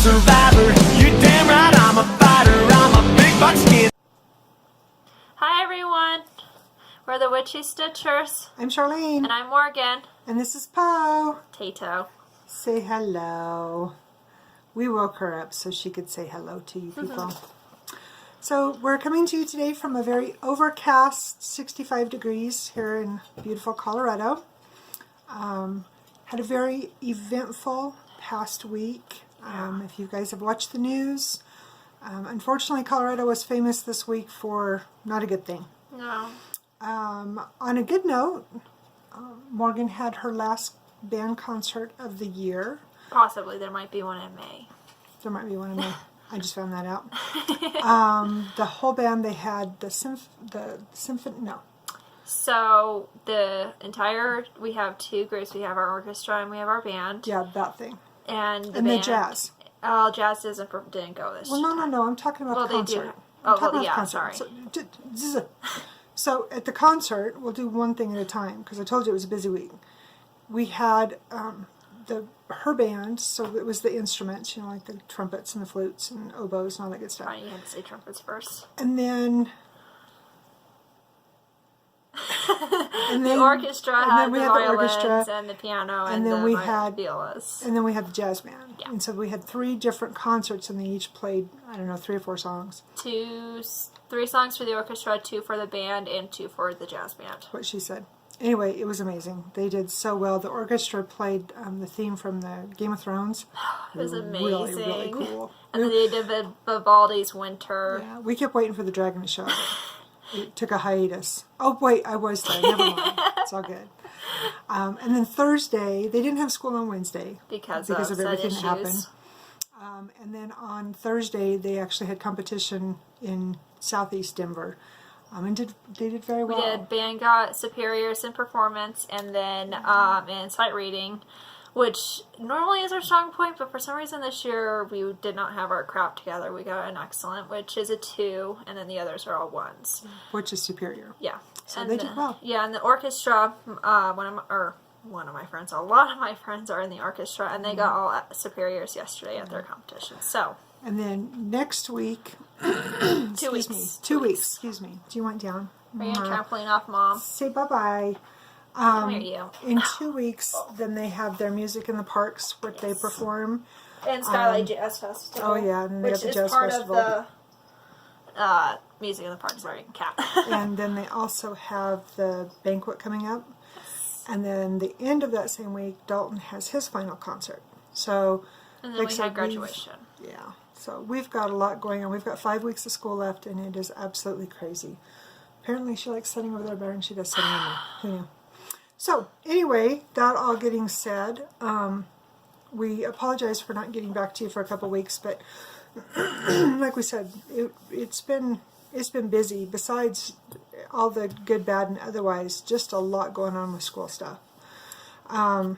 survivor. You're damn right, I'm a fighter. I'm a big buckskin. Hi everyone, we're the Witchy Stitchers, I'm Charlene. and I'm Morgan. And this is Poe. Tato. Say hello. We woke her up so she could say hello to you people. So we're coming to you today from a very overcast 65 degrees here in beautiful Colorado. Had a very eventful past week. If you guys have watched the news, unfortunately Colorado was famous this week for not a good thing. No. On a good note, Morgan had her last band concert of the year. Possibly, there might be one in May. There might be one in May. I just found that out. The whole band, they had the symphony, no. So, we have two groups. We have our orchestra and we have our band. Yeah, that thing. And And the jazz. Oh, jazz didn't go this Well, time. no, I'm talking about the concert. They do. Oh, well, yeah, sorry. sorry. So at the concert, we'll do one thing at a time, because I told you it was a busy week. We had her band, so it was the instruments, you know, like the trumpets and the flutes and oboes and all that good stuff. Right, you had to say trumpets first. And then the orchestra had we the had the violins orchestra, and the piano and and then the we had violas. And then we had the jazz band. Yeah. And so we had 3 different concerts, and they each played, I don't know, 3 or 4 songs. 3 songs for the orchestra, 2 for the band, and 2 for the jazz band. What she said. Anyway, it was amazing. They did so well. The orchestra played the theme from the Game of Thrones. It was amazing. Really, really cool. And then they did Vivaldi's Winter. Yeah, we kept waiting for the dragon to show up. It took a hiatus. Oh, wait, I was there. Never mind. It's all good. And then Thursday, they didn't have school on Wednesday. Because of said everything that happened. issues. And then on Thursday, they actually had competition in southeast Denver. And they did very well. We did. Band got superiors in performance, and then in sight reading, which normally is our strong point, but for some reason this year we did not have our crap together. We got an excellent, which is a 2, and then the others are all 1s. Which is superior. Yeah. So and they did well. Yeah, and the orchestra, a lot of my friends are in the orchestra, and they got all superiors yesterday at their competition. So. And then next week, 2 weeks. 2 weeks, excuse me. Do you want down? Are you trampoline off, Mom? Say bye-bye. Come here, you. In 2 weeks, then they have their Music in the Parks, where they perform. And Skylight Jazz Festival. Oh, yeah, and they which have the is Jazz part Festival. of the Music in the Park, sorry, CAP. And then they also have the banquet coming up. And then the end of that same week, Dalton has his final concert. So, And then we had graduation. Yeah. So we've got a lot going on. We've got 5 weeks of school left, and it is absolutely crazy. Apparently she likes sitting over there better than she does sitting in there. Who knew? So, anyway, that all getting said, we apologize for not getting back to you for a couple weeks, but like we said, it's been busy. Besides all the good, bad, and otherwise, just a lot going on with school stuff. Got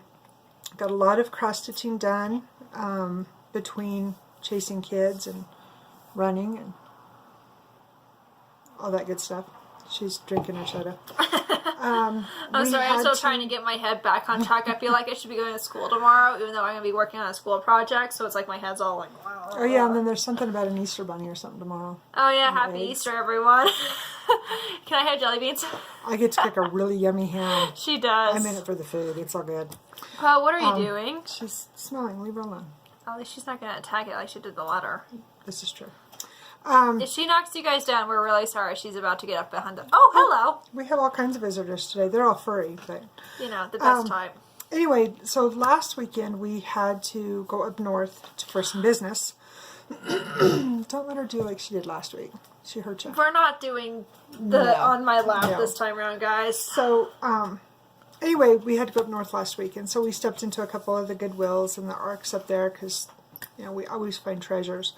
a lot of cross-stitching done between chasing kids and running and all that good stuff. She's drinking her soda. I'm sorry, I'm still trying to get my head back on track. I feel like I should be going to school tomorrow, even though I'm going to be working on a school project, so it's like my head's all like, wow. Oh yeah, and then there's something about an Easter bunny or something tomorrow. Oh yeah, happy Easter, everyone. Can I have jelly beans? I get to cook a really yummy ham. She does. I'm in it for the food. It's all good. What are you doing? She's smelling. Leave her alone. At least she's not going to attack it like she did the letter. This is true. If she knocks you guys down, we're really sorry. She's about to get up behind us. Oh, hello. We have all kinds of visitors today. They're all furry, but you know, the best type. Anyway, so last weekend we had to go up north for some business. Don't let her do like she did last week. She hurt you. We're not doing the on my lap this time around, guys. So, anyway, we had to go up north last week, and so we stepped into a couple of the Goodwills and the Arks up there because, you know, we always find treasures.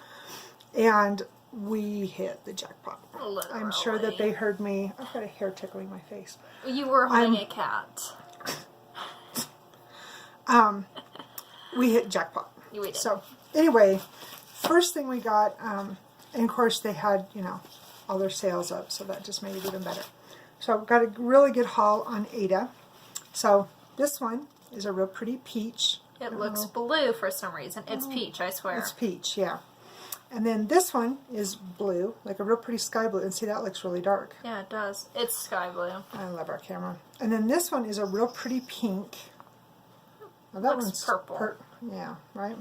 And we hit the jackpot. Literally. I'm sure that they heard me. I've got a hair tickling my face. You were holding a cat. We hit jackpot. We did. So, anyway, first thing we got, and of course they had, you know, all their sales up, so that just made it even better. So, got a really good haul on Ada. So, this one is a real pretty peach It looks blue for some reason. It's peach, I swear. It's peach, yeah. And then this one is blue, like a real pretty sky blue. And see, that looks really dark. Yeah, it does. It's sky blue. I love our camera. And then this one is a real pretty pink. Well, that Looks one's purple. Yeah, right.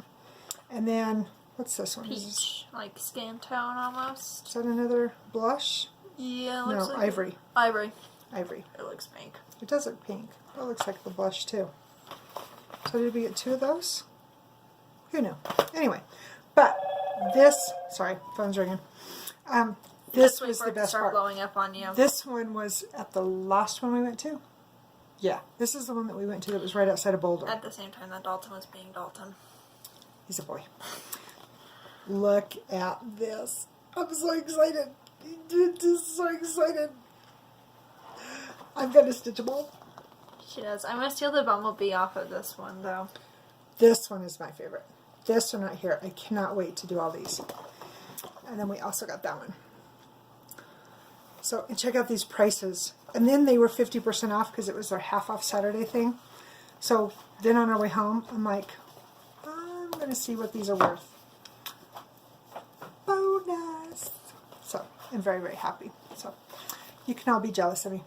And then, what's this one? Peach, like skin tone almost. Is that another blush? Yeah, it looks No, like ivory. Ivory. Ivory. It looks pink. It does look pink. It looks like the blush too. So did we get 2 of those? Who knew? Anyway, but this, sorry, phone's ringing. This was the best part. Blowing up on you. This one was at the last one we went to. Yeah, this is the one that we went to that was right outside of Boulder. At the same time that Dalton was being Dalton. He's a boy. Look at this. I'm so excited. Just so excited. I'm going to stitch them all. She does. I'm going to steal the bumblebee off of this one, though. This one is my favorite. This one right here. I cannot wait to do all these. And then we also got that one. So, and check out these prices. And then they were 50% off because it was their half off Saturday thing. So, then on our way home, I'm like, I'm going to see what these are worth. Bonus! So, I'm very, very happy. So, you can all be jealous of me.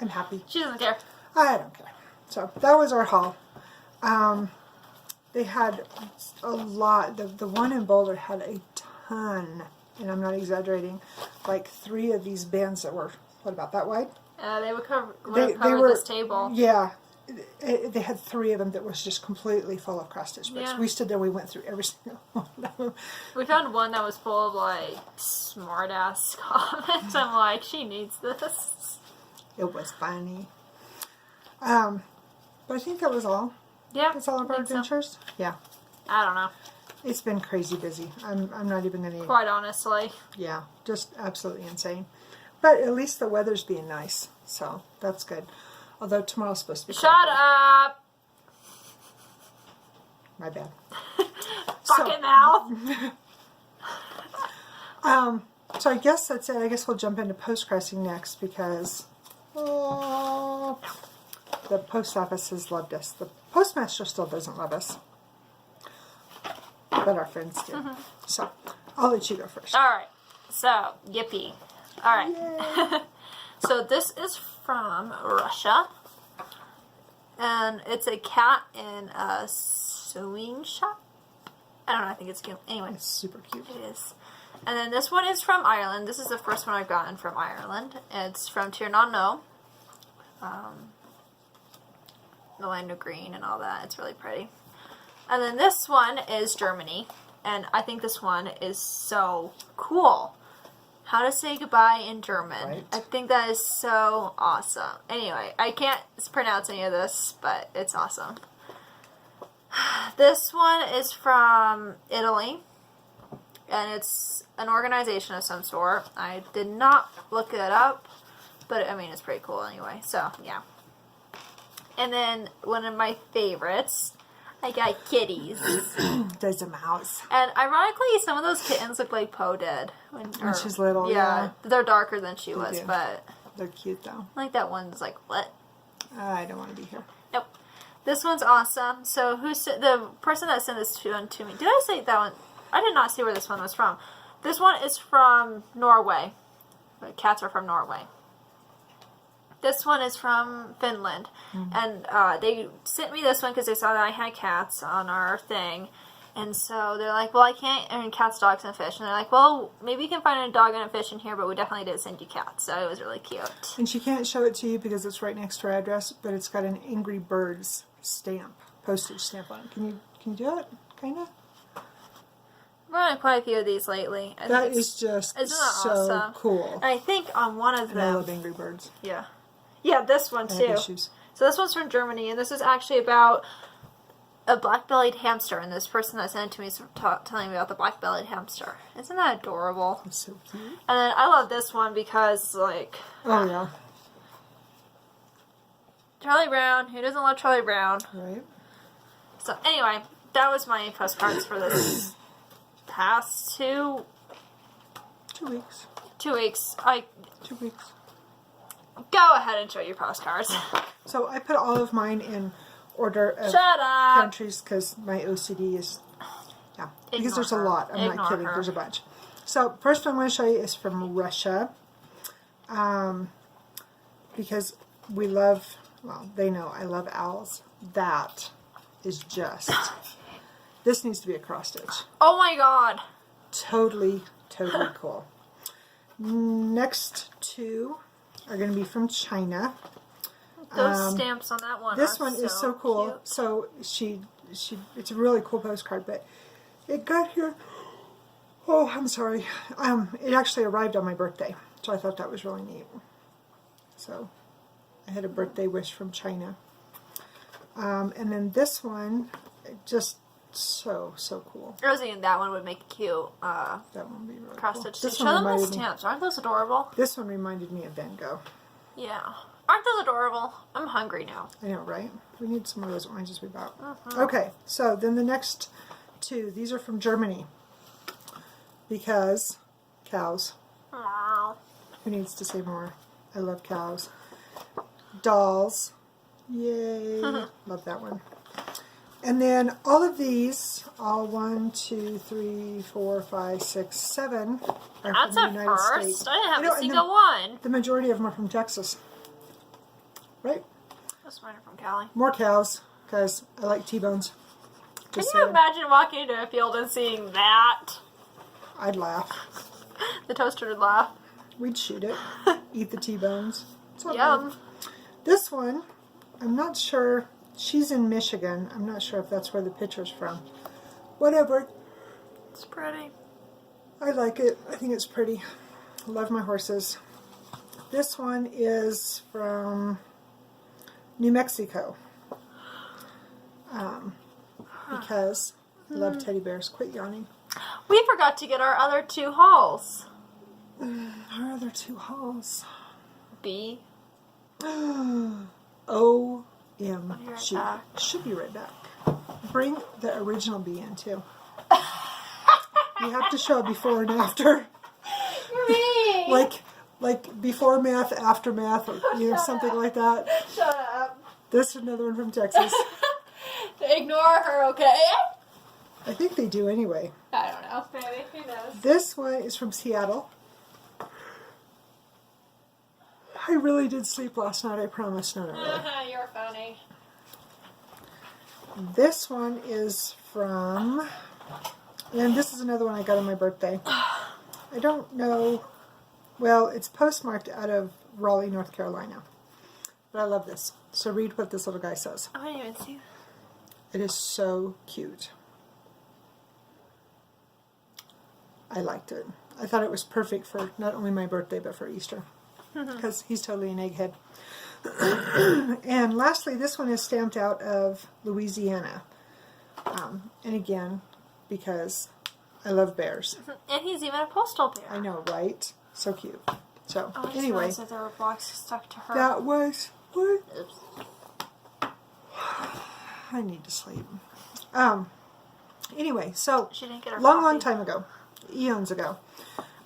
I'm happy. She doesn't care. I don't care. So, that was our haul. They had a lot. The one in Boulder had a ton, and I'm not exaggerating, like 3 of these bins that were, what, about that wide? They would cover They were, this table. Yeah. They had 3 of them that was just completely full of cross stitch books. Yeah. We stood there, we went through every single one of them. We found one that was full of, like, smart-ass comments. I'm like, she needs this. It was funny. But I think that was all. Yeah. That's all of our think so. adventures? Yeah. I don't know. It's been crazy busy. I'm not even going to... Quite honestly. Yeah, just absolutely insane. But at least the weather's being nice, so that's good. Although tomorrow's supposed to be... Shut up! My bad. Fucking mouth! So I guess that's it. I guess we'll jump into post-crossing next because the post office has loved us. The postmaster still doesn't love us. But our friends do. So I'll let you go first. Alright. So, yippee. Alright. So this is from Russia. And it's a cat in a sewing shop. I don't know, I think it's cute. Anyway. It's super cute. It is. And then this one is from Ireland. This is the first one I've gotten from Ireland. It's from Tirnano. The land of green and all that. It's really pretty. And then this one is Germany. And I think this one is so cool. How to say goodbye in German. Right. I think that is so awesome. Anyway, I can't pronounce any of this, but it's awesome. This one is from Italy. And it's an organization of some sort. I did not look it up. But, I mean, it's pretty cool anyway. So, yeah. And then one of my favorites, I got kitties. There's a mouse. And ironically, some of those kittens look like Poe did. When she's little, yeah. They're darker than she was, do. but They're cute though. like that one's like, what? I don't want to be here. Nope. This one's awesome. So the person that sent this one to me, did I say that one? I did not see where this one was from. This one is from Norway. The cats are from Norway. This one is from Finland. And they sent me this one because they saw that I had cats on our thing. And so they're like, well, I can't, and cats, dogs, and fish. And they're like, well, maybe you can find a dog and a fish in here, but we definitely did send you cats. So it was really cute. And she can't show it to you because it's right next to her address, but it's got an Angry Birds stamp, postage stamp on it. Can you do it? Kind of? I've gotten quite a few of these lately. That is just isn't that so awesome? cool. And I think on one of And I them... love Angry Birds. Yeah. Yeah, this one I too. have issues. So this one's from Germany, and this is actually about a black-bellied hamster, and this person that sent it to me is telling me about the black-bellied hamster. Isn't that adorable? It's so cute. And then I love this one because, like... Oh, yeah. Charlie Brown. Who doesn't love Charlie Brown? Right. So anyway, that was my postcards for this past 2 weeks. 2 weeks. 2 weeks. Go ahead and show your postcards. So I put all of mine in order of Shut up. countries because my OCD is, yeah. Because Ignore there's a her. lot. I'm not Ignore kidding. her. There's a bunch. So first one I'm going to show you is from Russia. Because we love, well, they know I love owls. That is just, this needs to be a cross stitch. Oh my god. Totally, totally cool. Next two are going to be from China. Those stamps on that one This are one is so cool. cute. So it's a really cool postcard, but it got here. Oh, I'm sorry. It actually arrived on my birthday, so I thought that was really neat. So I had a birthday wish from China. And then this one, just so cool. I was thinking that one would make a cute That one would be really cross cool. stitch. This Show one them the reminded me. stamps. Aren't those adorable? This one reminded me of Van Gogh. Yeah. Aren't those adorable? I'm hungry now. I know, right? We need some of those oranges we bought. Okay, so then the next two, these are from Germany. Because cows. Wow. Who needs to say more? I love cows. Dolls. Yay. Love that one. And then all of these, all 1, 2, 3, 4, 5, 6, 7 are That's from a the United first. States. I didn't have You know, a and single one. The majority of them are from Texas. Right? That's mine are from Cali. More cows, because I like T-bones. Can Just you saying. imagine walking into a field and seeing that? I'd laugh. The toaster would laugh. We'd shoot it. Eat the T-bones. It's all Yum. good. This one, I'm not sure. She's in Michigan. I'm not sure if that's where the picture's from. Whatever. It's pretty. I like it. I think it's pretty. Love my horses. This one is from New Mexico. Because I love teddy bears. Quit yawning. We forgot to get our other two hauls. Our other two hauls. B. OMG. back. Should be right back. Bring the original B in too. You have to show a before and after. Me. Like before math, after math, or something like that. Shut up. This is another one from Texas. Ignore her, okay? I think they do anyway. I don't know. Maybe. Who knows? This one is from Seattle. I really did sleep last night, I promise. No, not really. You're funny. This one is from, and this is another one I got on my birthday. I don't know, well, it's postmarked out of Raleigh, North Carolina. But I love this. So read what this little guy says. I didn't even see. It is so cute. I liked it. I thought it was perfect for not only my birthday, but for Easter. Because he's totally an egghead. And lastly, this one is stamped out of Louisiana. And again, because I love bears. And he's even a postal bear. I know, right? So cute. So, Oh, I just anyway, realized that there were blocks stuck to her. that was what? Oops. I need to sleep. Anyway, so She didn't get her long coffee. time ago, eons ago,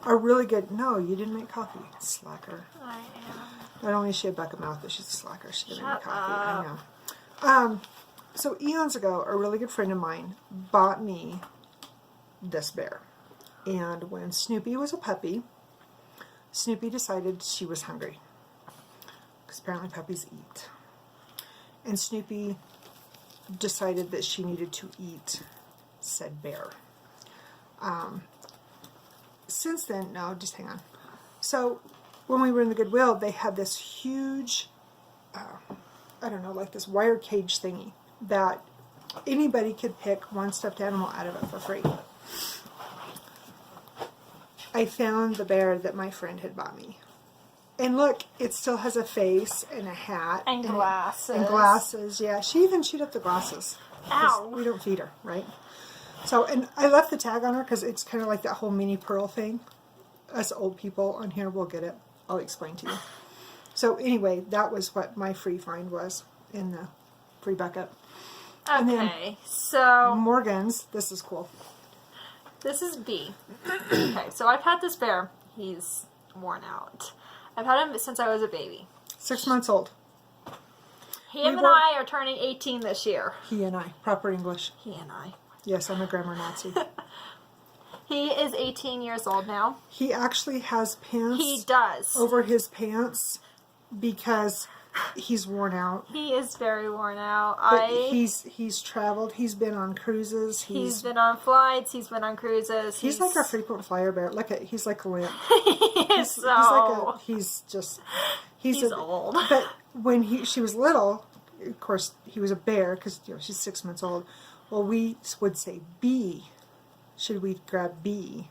a really good. No, you didn't make coffee, slacker. I am. Not only is she a bucket mouth, but she's a slacker. She didn't make Shut coffee. up. I know. So eons ago, a really good friend of mine bought me this bear, and when Snoopy was a puppy, Snoopy decided she was hungry because apparently puppies eat, and Snoopy decided that she needed to eat said bear. Since then, no, just hang on. So when we were in the Goodwill, they had this huge, I don't know, like this wire cage thingy that anybody could pick one stuffed animal out of it for free. I found the bear that my friend had bought me. And look, it still has a face and a hat. And glasses. And glasses, yeah. She even chewed up the glasses. 'Cause Ow. we don't feed her, right? So, and I left the tag on her because it's kind of like that whole mini pearl thing. Us old people on here will get it. I'll explain to you. So anyway, that was what my free find was in the free bucket. And then Okay, so Morgan's, this is cool. this is B. Okay, so I've had this bear. He's worn out. I've had him since I was a baby. 6 months old. Him and I are turning 18 this year. He and I. Proper English. He and I. Yes, I'm a grammar Nazi. He is 18 years old now. He actually has pants. He does. Over his pants because he's worn out. He is very worn out. But he's traveled. He's been on cruises. He's been on flights. He's been on cruises. He's like a frequent flyer bear. He's like a limp. He's so. He's old. But when she was little, of course, he was a bear because she's 6 months old. Well, we would say B. Should we grab B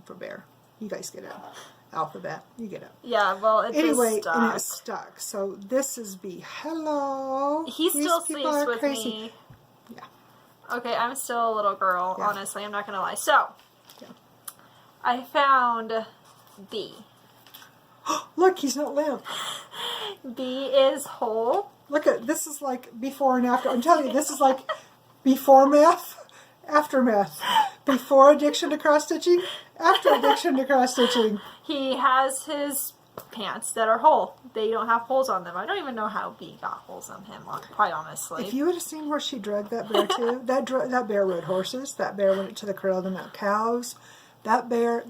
for bear? You guys get it. Alphabet. You get it. Yeah, well, it anyway, just stuck. And it stuck. So this is B. Hello. He still sleeps with me. Yeah. Okay, I'm still a little girl, Yeah. honestly. I'm not going to lie. So, Yeah. I found B. Look, he's not limp. B is whole. Look at this is like before and after. I'm telling you, this is like before meth, after meth. Before addiction to cross stitching, after addiction to cross stitching. He has his pants that are whole. They don't have holes on them. I don't even know how B got holes on him, quite honestly. If you would have seen where she dragged that bear to, that bear rode horses. That bear went to the corral to milk cows. That bear,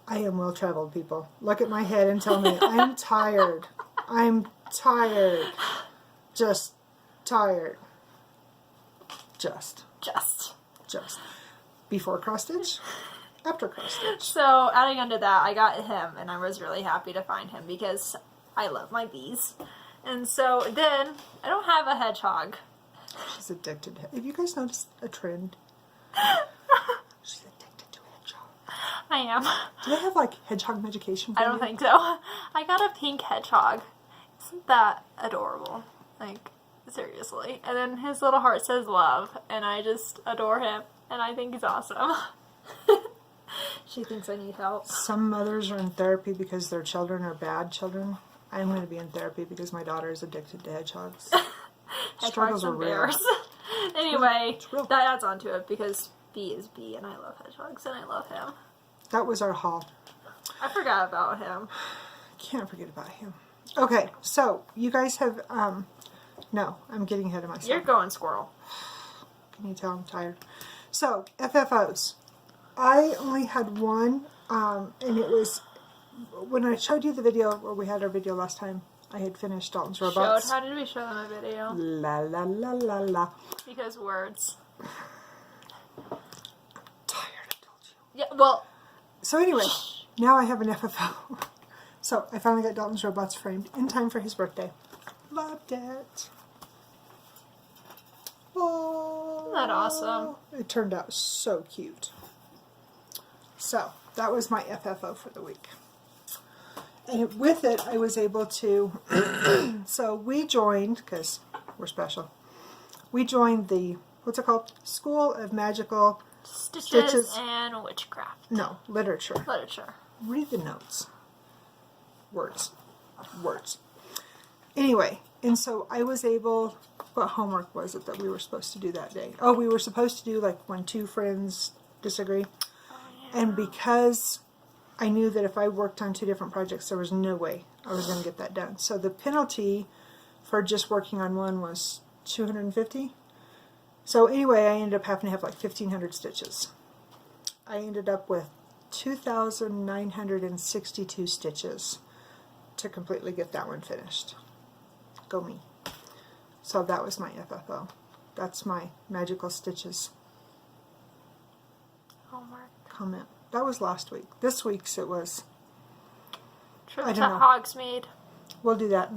I am well traveled, people. Look at my head and tell me I'm tired. I'm tired. Just tired. Just. Before cross stitch, after cross stitch. So, adding onto that, I got him, and I was really happy to find him because I love my bees. And so then, I don't have a hedgehog. She's addicted. Have you guys noticed a trend? She's addicted to hedgehog. I am. Do they have hedgehog medication for I don't think so. I got a pink hedgehog. Isn't that adorable? Seriously. And then his little heart says love, and I just adore him, and I think he's awesome. She thinks I need help. Some mothers are in therapy because their children are bad children. I'm going to be in therapy because my daughter is addicted to hedgehogs. Struggles are real. Anyway, It's real. that adds on to it because B is B, and I love hedgehogs, and I love him. That was our haul. I forgot about him. Can't forget about him. Okay, so you guys have, no, I'm getting ahead of myself. You're going squirrel. Can you tell I'm tired? So, FFOs. I only had one, and it was, when I showed you the video, or we had our video last time, I had finished Dalton's Robots. How did we show them a video? La la la la la. Because words. Tired, I told you. Yeah, well. So anyway, now I have an FFO. So, I finally got Dalton's Robots framed in time for his birthday. Loved it. Oh, Isn't that awesome? It turned out so cute. So, that was my FFO for the week. And with it, I was able to... so, we joined, because we're special, we joined the, what's it called? School of Magical... Stitches and Witchcraft. No, literature. Literature. Read the notes. Words. Anyway, and so I was able... What homework was it that we were supposed to do that day? Oh, we were supposed to do when two friends disagree. Oh, yeah. And because I knew that if I worked on two different projects, there was no way I was going to get that done. So the penalty for just working on one was $250. So anyway, I ended up having to have 1,500 stitches. I ended up with 2,962 stitches to completely get that one finished. Go me. So that was my FFO. That's my magical stitches Homework. comment. That was last week. This week's it was. Trip I to don't know. Hogsmeade. We'll do that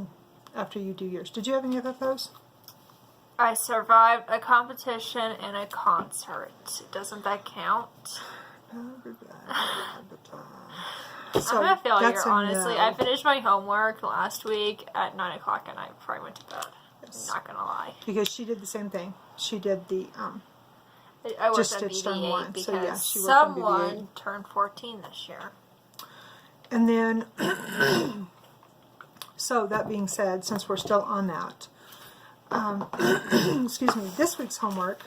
after you do yours. Did you have any FFOs? I survived a competition and a concert. Doesn't that count? So, I'm a failure, that's a honestly. no. I finished my homework last week at 9 o'clock and I probably went to bed. Yes. I'm not gonna lie. Because she did the same thing. She did the I worked just on stitched on BB-8 one. because So, yeah, she worked on someone BB-8. turned 14 this year. And then, so that being said, since we're still on that, excuse me, this week's homework,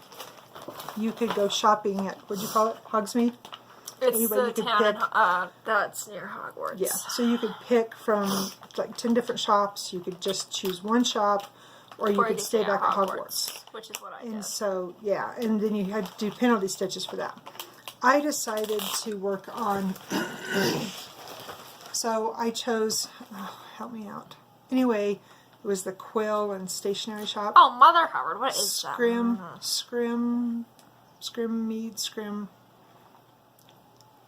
you could go shopping at, what'd you call it, Hogsmeade? It's Anyway, the you could town pick- that's near Hogwarts. Yeah, so you could pick from 10 different shops. You could just choose one shop, or you could stay back at Hogwarts. Which is what I And did. so, yeah, and then you had to do penalty stitches for that. I decided to work on, so I chose, help me out. Anyway, it was the Quill and Stationery Shop. Oh, Mother Hubbard, what is that? Scrim,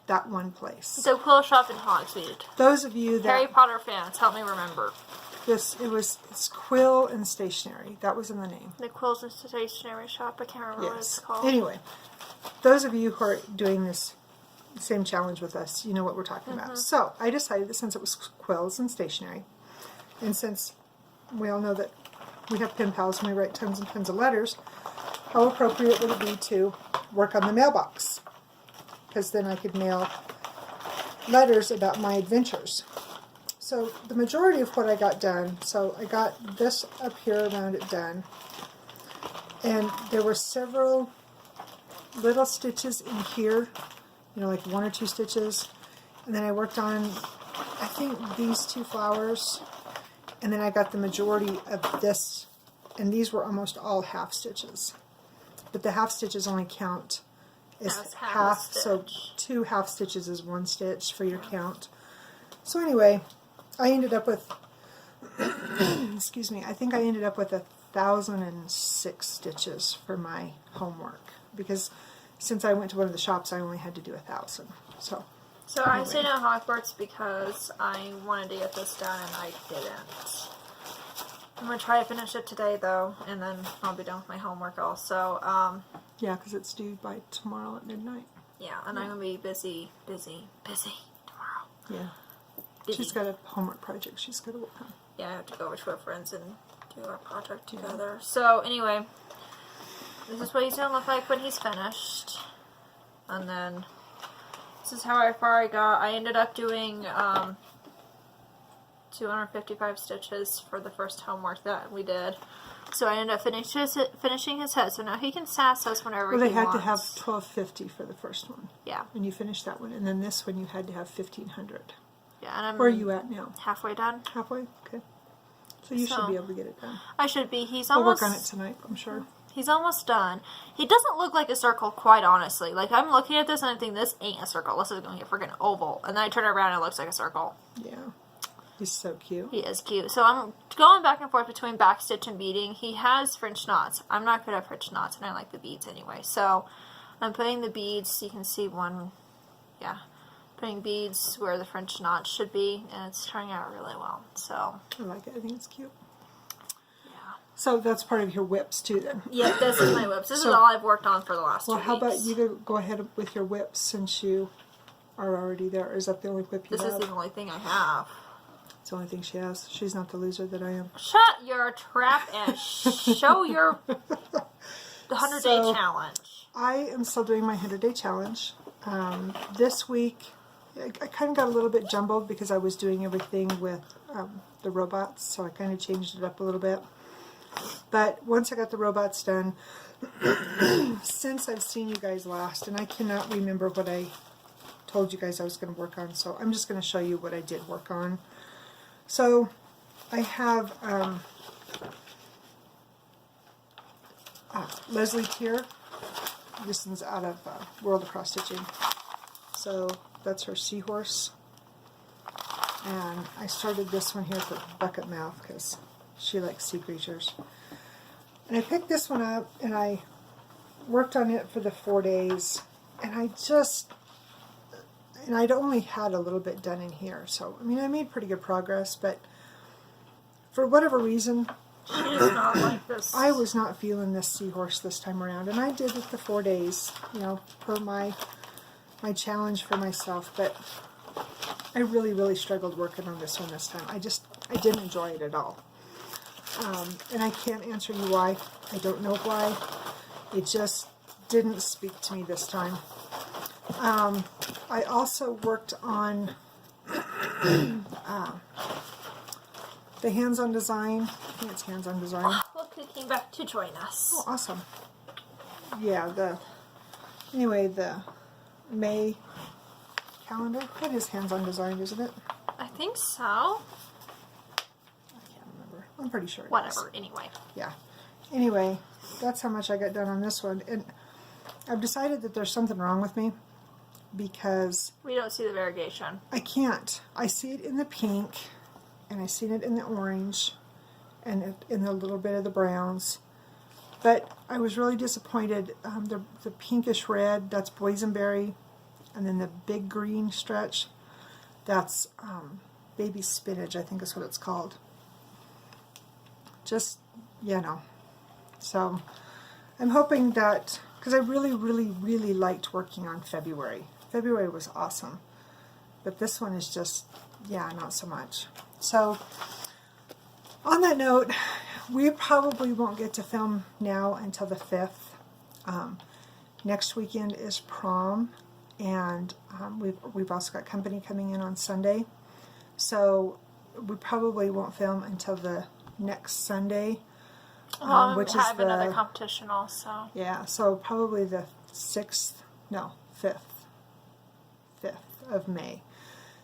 that one place. So Quill Shop in Hogsmeade. Those of you that Harry Potter fans, help me remember. it's Quill and Stationery. That was in the name. The Quills and Stationery Shop, I can't remember what it's called. Anyway, those of you who are doing this same challenge with us, you know what we're talking about. So I decided that since it was Quills and Stationery, and since we all know that we have pen pals and we write tons and tons of letters, how appropriate would it be to work on the mailbox? Because then I could mail letters about my adventures. So the majority of what I got done, so I got this up here around it done, and there were several little stitches in here, you know, like 1 or 2 stitches, and then I worked on, I think, these 2 flowers, and then I got the majority of this, and these were almost all half stitches, but the half stitches only count as half, so 2 half stitches is 1 stitch for your count. So anyway, I ended up with, excuse me, I think I ended up with 1,006 stitches for my homework, because since I went to one of the shops, I only had to do 1,000. So anyway. I stayed at Hogwarts because I wanted to get this done and I didn't. I'm going to try to finish it today though, and then I'll be done with my homework also. yeah, because it's due by tomorrow at midnight. Yeah, and I'm going to be busy tomorrow. Yeah. Busy. She's got a homework project she's got to work on. Yeah, I have to go over to our friends and do our project together. So anyway, this is what he's going to look like when he's finished. And then this is how far I got. I ended up doing 255 stitches for the first homework that we did. So I ended up finishing his head. So now he can sass us whenever he wants. Well, they had to have 1,250 for the first one. Yeah. And you finished that one. And then this one you had to have 1,500. Yeah, and I'm Where are you at now? halfway done. Halfway? Okay. So you should be able to get it done. I should be. He's We'll almost... work on it tonight, I'm sure. He's almost done. He doesn't look like a circle, quite honestly. Like, I'm looking at this and I'm thinking, this ain't a circle. This is going to be a freaking oval. And then I turn it around and it looks like a circle. Yeah. He's so cute. He is cute. So I'm going back and forth between backstitch and beading. He has French knots. I'm not good at French knots, and I like the beads anyway. So I'm putting the beads, you can see one, yeah, putting beads where the French knots should be, and it's turning out really well. So I like it. I think it's cute. yeah. So that's part of your whips too then. Yeah, this is my whips. This is all I've worked on for the last 2 weeks. Well, how about you go ahead with your whips since you are already there? Is that the only whip you This have? is the only thing I have. It's the only thing she has. She's not the loser that I am. Shut your trap and show your 100-day challenge. I am still doing my 100-day challenge. This week, I kind of got a little bit jumbled because I was doing everything with the robots, so I kind of changed it up a little bit. But once I got the robots done, since I've seen you guys last, and I cannot remember what I told you guys I was going to work on, so I'm just going to show you what I did work on. So I have Leslie here. This one's out of World of Cross Stitching. So that's her seahorse. And I started this one here for Bucket Mouth because she likes sea creatures. And I picked this one up and I worked on it for the 4 days. And I'd only had a little bit done in here. So, I mean, I made pretty good progress, but for whatever reason, She does not like this. I was not feeling this seahorse this time around. And I did it the 4 days, you know, per my challenge for myself. But I really, really struggled working on this one this time. I didn't enjoy it at all. And I can't answer you why. I don't know why. It just didn't speak to me this time. I also worked on the hands-on design. I think it's hands-on design. Look who came back to join us. Oh, awesome. Yeah, the May calendar. That is hands-on design, isn't it? I think so. I can't remember. I'm pretty sure it is. Whatever, anyway. Yeah. Anyway, that's how much I got done on this one. And I've decided that there's something wrong with me because We don't see the variegation. I can't. I see it in the pink, and I seen it in the orange, and in the little bit of the browns. But I was really disappointed. The pinkish red, that's boysenberry, and then the big green stretch, that's baby spinach, I think is what it's called. Just, you know. So I'm hoping that, because I really, really, really liked working on February. February was awesome. But this one is just, yeah, not so much. So on that note, we probably won't get to film now until the 5th. Next weekend is prom, and we've also got company coming in on Sunday. So we probably won't film until the next Sunday. Which is another competition also. Yeah, so probably the 5th of May.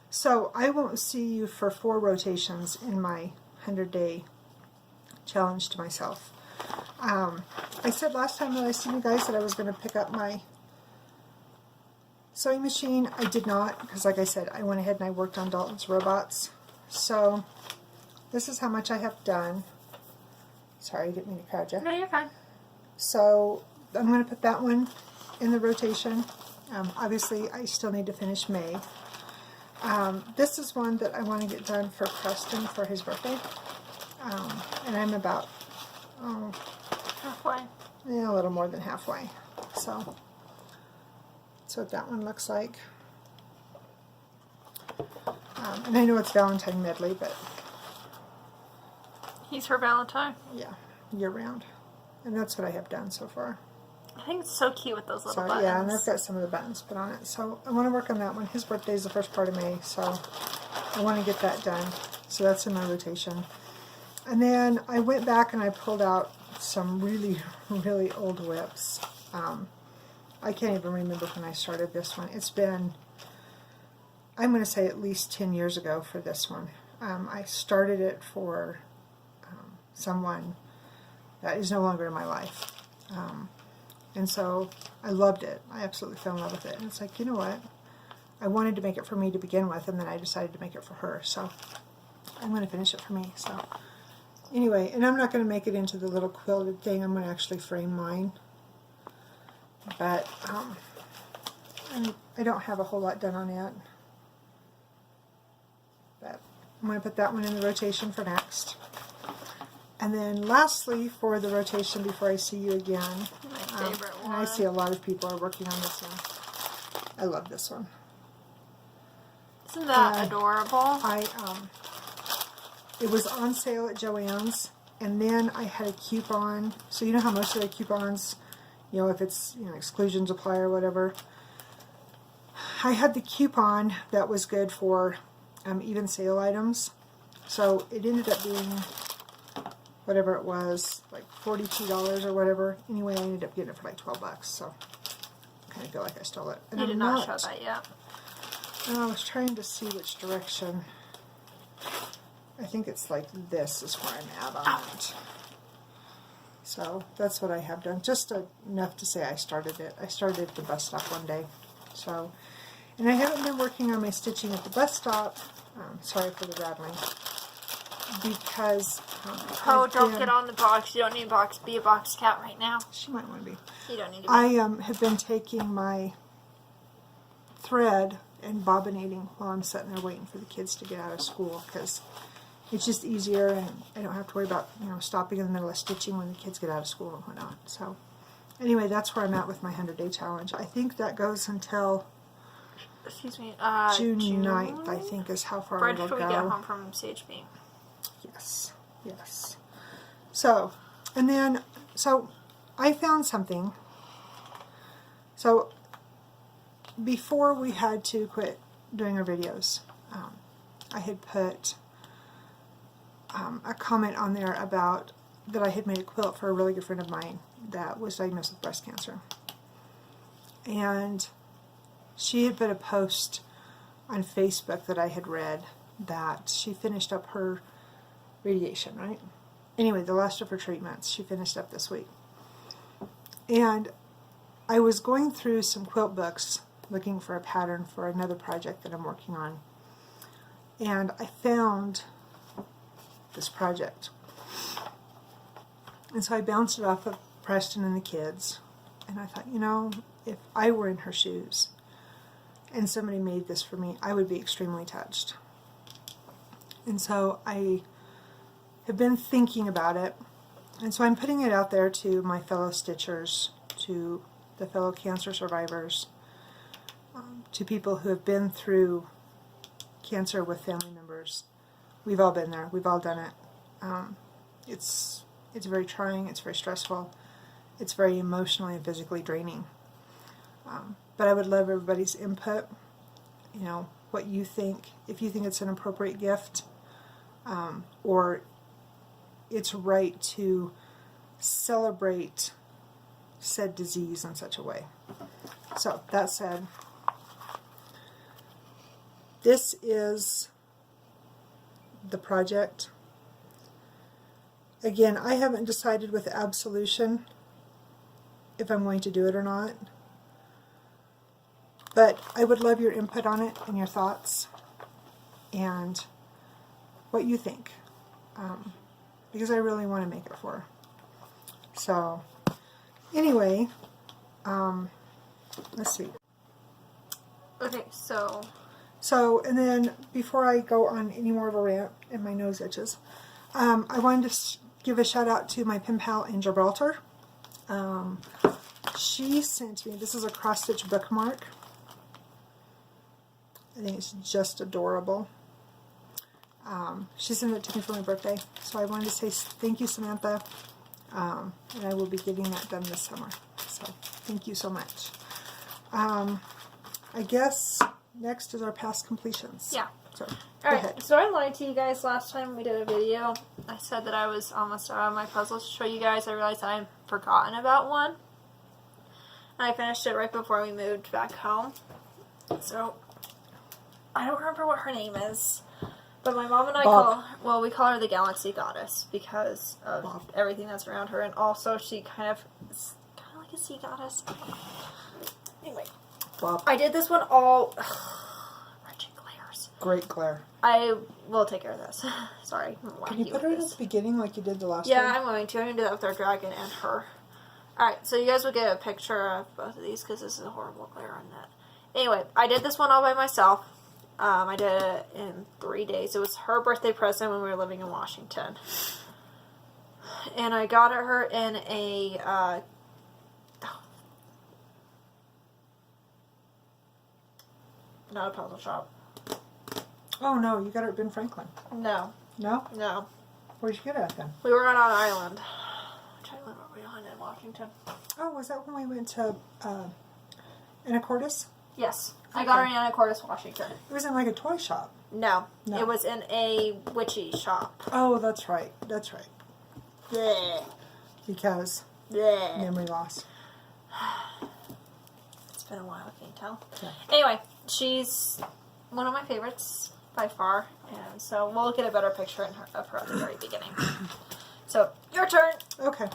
So I won't see you for 4 rotations in my 100-day challenge to myself. I said last time that I seen you guys that I was going to pick up my sewing machine. I did not, because like I said, I went ahead and I worked on Dalton's robots. So this is how much I have done. Sorry, I didn't mean to crowd you. No, you're fine. So I'm going to put that one in the rotation. Obviously, I still need to finish May. This is one that I want to get done for Preston for his birthday. And I'm about, Halfway. a little more than halfway. So that's what that one looks like. And I know it's Valentine medley, but He's her Valentine. yeah, year round. And that's what I have done so far. I think it's so cute with those little buttons. Yeah, and I've got some of the buttons put on it. So I want to work on that one. His birthday is the first part of May, so I want to get that done. So that's in my rotation. And then I went back and I pulled out some really, really old whips. I can't even remember when I started this one. It's been, I'm going to say at least 10 years ago for this one. I started it for someone that is no longer in my life. And so I loved it. I absolutely fell in love with it. And it's like, you know what? I wanted to make it for me to begin with, and then I decided to make it for her. So I'm going to finish it for me. So anyway, and I'm not going to make it into the little quilted thing. I'm going to actually frame mine. But I don't have a whole lot done on it. But I'm going to put that one in the rotation for next. And then lastly, for the rotation before I see you again, My favorite one. and I see a lot of people are working on this one. I love this one. Isn't that adorable? It was on sale at Joann's, and then I had a coupon. So you know how most of the coupons, if it's exclusions apply or whatever. I had the coupon that was good for even sale items. So it ended up being whatever it was, like $42 or whatever. Anyway, I ended up getting it for like $12, so I kind of feel like I stole it. And You I'm did not show that yet. I was trying to see which direction. I think it's like this is where I'm at on it. So that's what I have done. Just enough to say I started it. I started at the bus stop one day. So, and I haven't been working on my stitching at the bus stop. Sorry for the rattling. Because Don't get on the box. You don't need a box. Be a box cat right now. She might want to be. You don't need to be. I have been taking my thread and bobbinating while I'm sitting there waiting for the kids to get out of school, because it's just easier, and I don't have to worry about stopping in the middle of stitching when the kids get out of school and whatnot. So anyway, that's where I'm at with my 100-day challenge. I think that goes until Excuse me. June 9th, I think, is how far Right it'll before go. we get home from CHB. Yes. So, and then, I found something. So, before we had to quit doing our videos, I had put a comment on there about that I had made a quilt for a really good friend of mine that was diagnosed with breast cancer. And she had put a post on Facebook that I had read that she finished up her radiation, right? anyway, the last of her treatments. She finished up this week. And I was going through some quilt books looking for a pattern for another project that I'm working on. And I found this project. And so I bounced it off of Preston and the kids. And I thought, you know, if I were in her shoes and somebody made this for me, I would be extremely touched. And so I have been thinking about it. And so I'm putting it out there to my fellow stitchers, to the fellow cancer survivors, to people who have been through cancer with family members. We've all been there. We've all done it. It's very trying. It's very stressful. It's very emotionally and physically draining. But I would love everybody's input. You know, what you think. If you think it's an appropriate gift, or it's right to celebrate said disease in such a way. So, that said, this is the project. Again, I haven't decided with absolution if I'm going to do it or not. But I would love your input on it and your thoughts and what you think. Because I really want to make it for her. So, anyway, let's see. Okay, so, and then before I go on any more of a rant and my nose itches, I wanted to give a shout out to my pen pal in Gibraltar. She sent me, this is a cross stitch bookmark. I think it's just adorable. She sent it to me for my birthday, so I wanted to say thank you, Samantha, and I will be getting that done this summer. So thank you so much. I guess next is our past completions. yeah. So, Alright, so I lied to you guys last time we did a video. I said that I was almost out of my puzzles to show you guys. I realized I had forgotten about one. And I finished it right before we moved back home. So, I don't remember what her name is. But my mom and I we call her the Galaxy Goddess because of everything that's around her. And also she kind of like a sea goddess. Anyway. Bob. I did this one all... wretched glares. Great glare. I will take care of this. Sorry. Can you put her at the beginning like you did the last Yeah, time? I'm going to. I'm going to do that with our dragon and her. Alright, so you guys will get a picture of both of these because this is a horrible glare on that. Anyway, I did this one all by myself. I did it in 3 days. It was her birthday present when we were living in Washington. And I got her in a, not a puzzle shop. Oh no, you got it at Ben Franklin. No. No? No. Where'd you get it at then? We were on an island. Which island were we on in Washington? Oh, was that when we went to Anacortes? Yes. I got her in Anacortes, Washington. It was in like a toy shop. No. No. It was in a Witchy shop. Oh, that's right. That's right. Blech. Because Blech. memory loss. It's been a while, can you tell? Yeah. Anyway, she's one of my favorites by far, and so we'll get a better picture of her at the very beginning. So, your turn. Okay.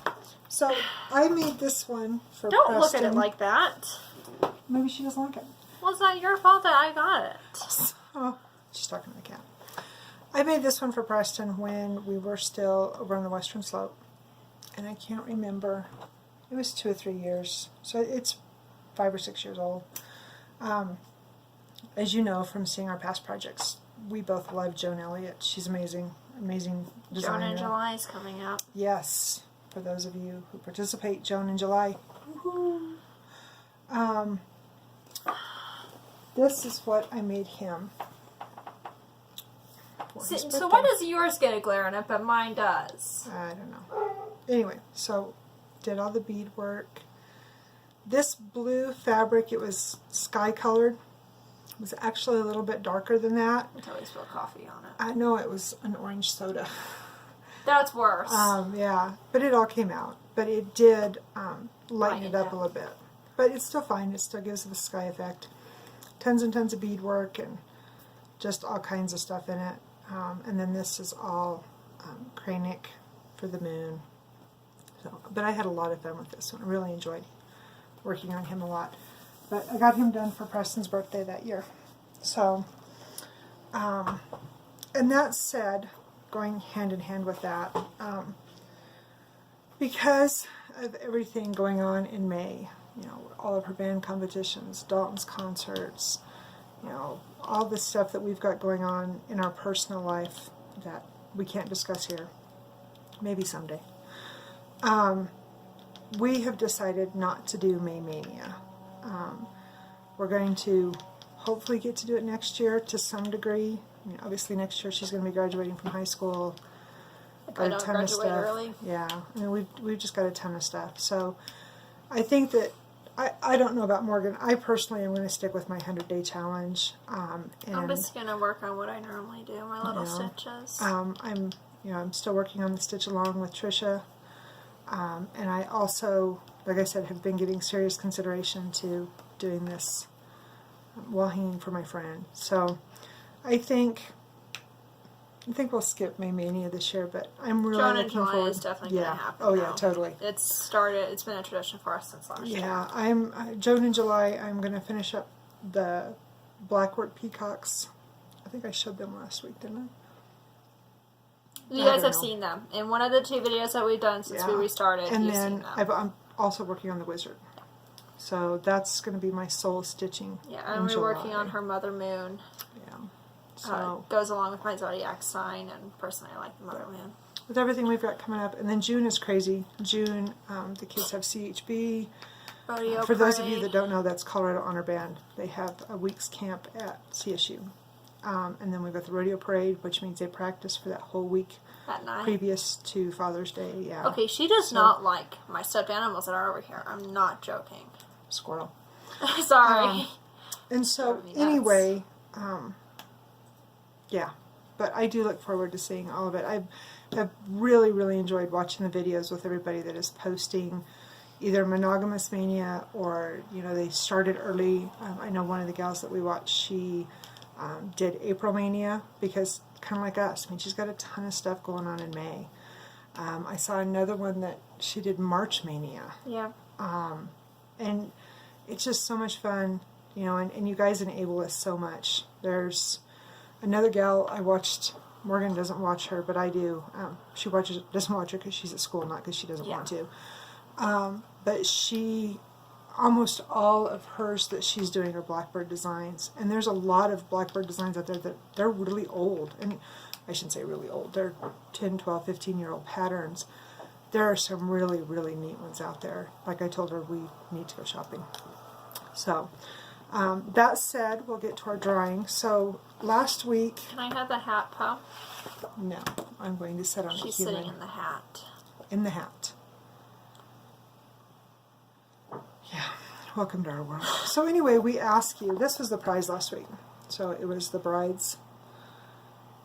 So, I made this one for Don't Preston. look at it like that. Maybe she doesn't like it. Well, it's not your fault that I got it. Oh, she's talking to the cat. I made this one for Preston when we were still over on the Western Slope. And I can't remember. It was 2 or 3 years. So it's 5 or 6 years old. As you know from seeing our past projects, we both love Joan Elliott. She's amazing. Amazing designer. Joan in July is coming out. Yes. For those of you who participate, Joan in July. Woohoo! This is what I made him. So why does yours get a glare in it, but mine does? I don't know. Anyway, so did all the bead work. This blue fabric, it was sky colored. It was actually a little bit darker than that. Until we spilled coffee on it. I know it was an orange soda. That's worse. Yeah, but it all came out. But it did lighten it up a little bit. But it's still fine. It still gives it the sky effect. Tons and tons of beadwork and just all kinds of stuff in it. And then this is all Kranic for the moon. So, but I had a lot of fun with this one. I really enjoyed working on him a lot. But I got him done for Preston's birthday that year. So, and that said, going hand in hand with that, because of everything going on in May, you know, all of her band competitions, Dalton's concerts, you know, all the stuff that we've got going on in our personal life that we can't discuss here, maybe someday. We have decided not to do May Mania. We're going to hopefully get to do it next year to some degree. I mean, obviously next year she's going to be graduating from high school. If I don't graduate early. Yeah, I mean, we've just got a ton of stuff. So I think that, I don't know about Morgan. I personally am going to stick with my 100-day challenge. And I'm just going to work on what I normally do, my little stitches. I'm still working on the stitch along with Trisha. And I also, like I said, have been giving serious consideration to doing this wall hanging for my friend. So I think we'll skip May Mania this year, but I'm really Joan looking and July forward. is definitely going to happen. Oh now. yeah, totally. It's been a tradition for us since last year. Yeah, Joan in July. I'm going to finish up the blackwork peacocks. I think I showed them last week, didn't I? You guys have seen them in one of the 2 videos that we've done since we restarted. And you've then seen them. I'm also working on the wizard. So that's going to be my soul stitching. Yeah, and we're working on her Mother Moon. Yeah. So goes along with my zodiac sign, and personally I like the Mother Moon. With everything we've got coming up, and then June is crazy. June, the kids have CHB. Rodeo For those of you parade. that don't know, that's Colorado Honor Band. They have a week's camp at CSU. And then we've got the rodeo parade, which means they practice for that whole week At night. previous to Father's Day. Yeah. Okay, she does not like my stuffed animals that are over here. I'm not joking. Squirrel. Sorry. And so, Drove me nuts. anyway, yeah. But I do look forward to seeing all of it. I've really, really enjoyed watching the videos with everybody that is posting either Monogamous Mania or, you know, they started early. I know one of the gals that we watched, she did April Mania because kind of like us. I mean, she's got a ton of stuff going on in May. I saw another one that she did March Mania. Yeah. And it's just so much fun, you know, and you guys enable us so much. There's another gal I watched. Morgan doesn't watch her, but I do. She doesn't watch her because she's at school, not because she doesn't want to. But she, almost all of hers that she's doing are Blackbird designs. And there's a lot of Blackbird designs out there that they're really old. And I shouldn't say really old. They're 10, 12, 15-year-old patterns. There are some really, really neat ones out there. Like I told her, we need to go shopping. So, that said, we'll get to our drawing. So, last week... Can I have the hat, Poe? No, I'm going to sit on She's a human. sitting in the hat. In the hat. Yeah, welcome to our world. So anyway, we asked you, this was the prize last week. So it was the brides.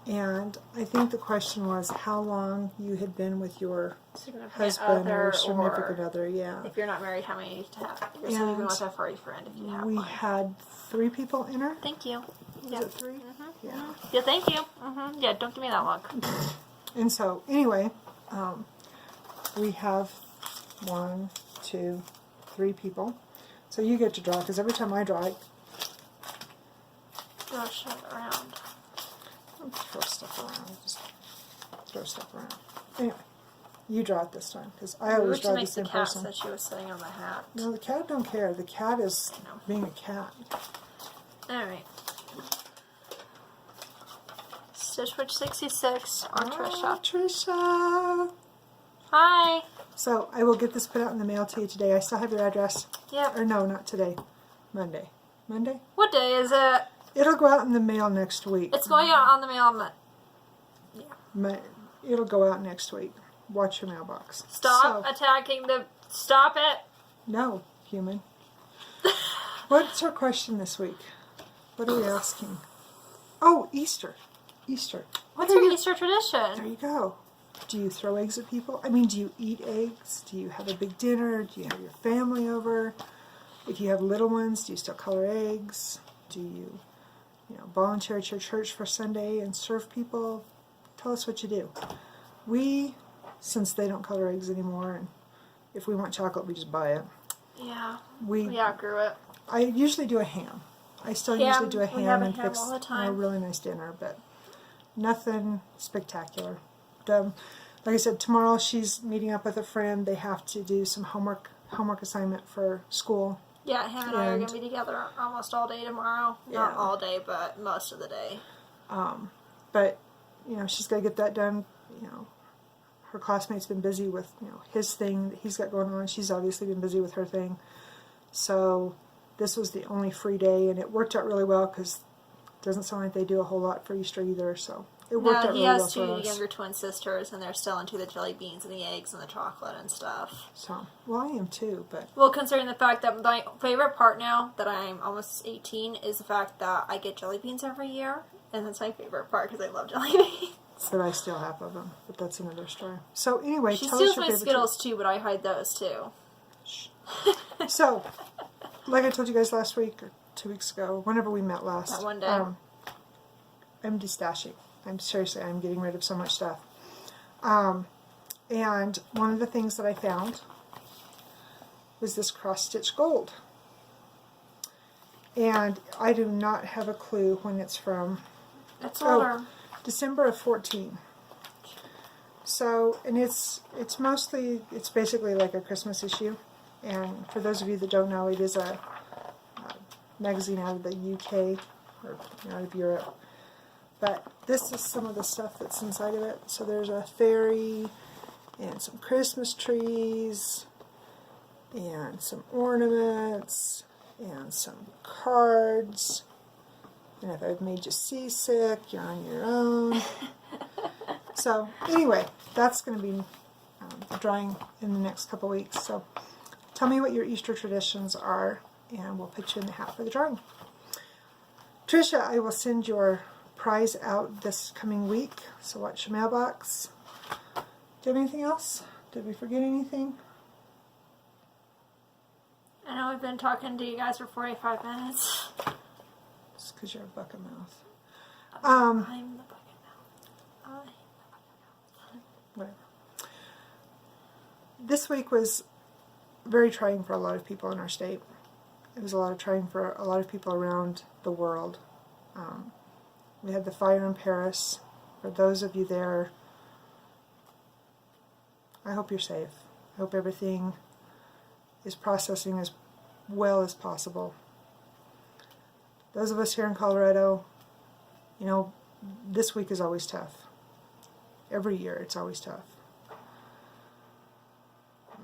And I think the question was how long you had been with your husband or significant other. Yeah. If you're not married, how many to have? So you've been with a furry friend if you have we one. had 3 people enter. Thank you. Is it 3? Yeah. Yeah, thank you. Yeah, don't give me that look. And so, anyway, we have 1, 2, 3 people. So you get to draw, because every time I draw, I Gosh, shove it around. don't throw stuff around. Just throw stuff around. Anyway, you draw it this time, because I always draw the makes the same cat person. said she was sitting on the hat. No, the cat don't care. The cat is being a cat. Alright. Stitch Witch 66 on Trisha. Trisha! Hi! So, I will get this put out in the mail to you today. I still have your address. Yep. Or no, not today. Monday. Monday? What day is it? It'll go out in the mail next week. It's going out on the mail. It'll go out next week. Watch your mailbox. Stop So, attacking the... Stop it! no, human. What's our question this week? What are we asking? Oh, Easter. Easter. What's your Easter tradition? There you go. Do you throw eggs at people? I mean, do you eat eggs? Do you have a big dinner? Do you have your family over? If you have little ones, do you still color eggs? Do you, volunteer at your church for Sunday and serve people? Tell us what you do. We since they don't color eggs anymore, and if we want chocolate, we just buy it. Yeah. We outgrew it. I usually do a ham. I still Ham, usually do a we ham have a and ham fix all the a time. really nice dinner, but nothing spectacular. Like I said, tomorrow she's meeting up with a friend. They have to do some homework assignment for school. Yeah, him and I are going to be together almost all day tomorrow. Yeah. Not all day, but most of the day. But, you know, she's got to get that done. You know, her classmate's been busy with, you know, his thing that he's got going on. She's obviously been busy with her thing. So this was the only free day, and it worked out really well because it doesn't sound like they do a whole lot for Easter either. So it worked out really well for us. He has 2 younger twin sisters, and they're still into the jelly beans and the eggs and the chocolate and stuff. So, well, I am too, but... Well, considering the fact that my favorite part now that I'm almost 18 is the fact that I get jelly beans every year, and that's my favorite part because I love jelly beans. But I still have of them, but that's another story. So anyway, She tell steals us your my favorite Skittles too, but I hide those too. So, like I told you guys last week or 2 weeks ago, whenever we met last, That one day. I'm destashing. I'm getting rid of so much stuff. And one of the things that I found was this cross-stitch gold. And I do not have a clue when it's from. It's older. December of 14. So, and it's basically like a Christmas issue. And for those of you that don't know, it is a magazine out of the UK, or out of Europe. But this is some of the stuff that's inside of it. So there's a fairy, and some Christmas trees, and some ornaments, and some cards. And if I've made you seasick, you're on your own. So anyway, that's going to be drying in the next couple weeks. So tell me what your Easter traditions are, and we'll put you in the hat for the drawing. Tricia, I will send your prize out this coming week, so watch your mailbox. Do you have anything else? Did we forget anything? I know we've been talking to you guys for 45 minutes. It's because you're a bucket mouth. I'm the bucket mouth. Whatever. This week was very trying for a lot of people in our state. It was a lot of trying for a lot of people around the world. We had the fire in Paris. For those of you there, I hope you're safe. I hope everything is processing as well as possible. Those of us here in Colorado, you know, this week is always tough. Every year it's always tough.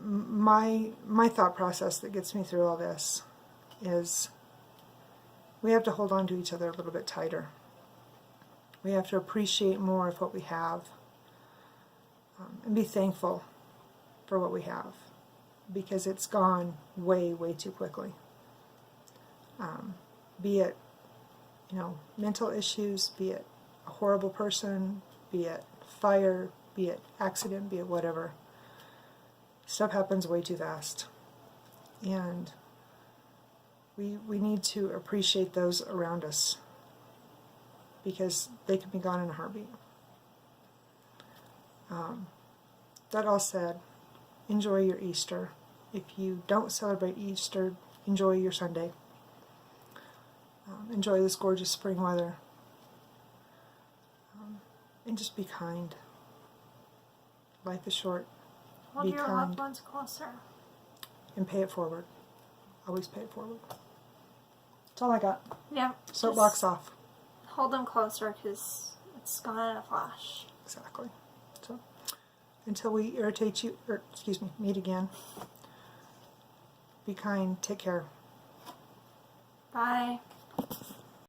My thought process that gets me through all this is we have to hold on to each other a little bit tighter. We have to appreciate more of what we have, and be thankful for what we have, because it's gone way, way too quickly. Be it, you know, mental issues, be it a horrible person, be it fire, be it accident, be it whatever. Stuff happens way too fast. And we need to appreciate those around us, because they can be gone in a heartbeat. That all said, enjoy your Easter. If you don't celebrate Easter, enjoy your Sunday. Enjoy this gorgeous spring weather. And just be kind. Life is short. Hold Be your kind. loved ones closer. And pay it forward. Always pay it forward. That's all I got. Yeah. Soapbox off. Hold them closer because it's gone in a flash. Exactly. So, until we irritate you, or excuse me, meet again, be kind, take care. Bye.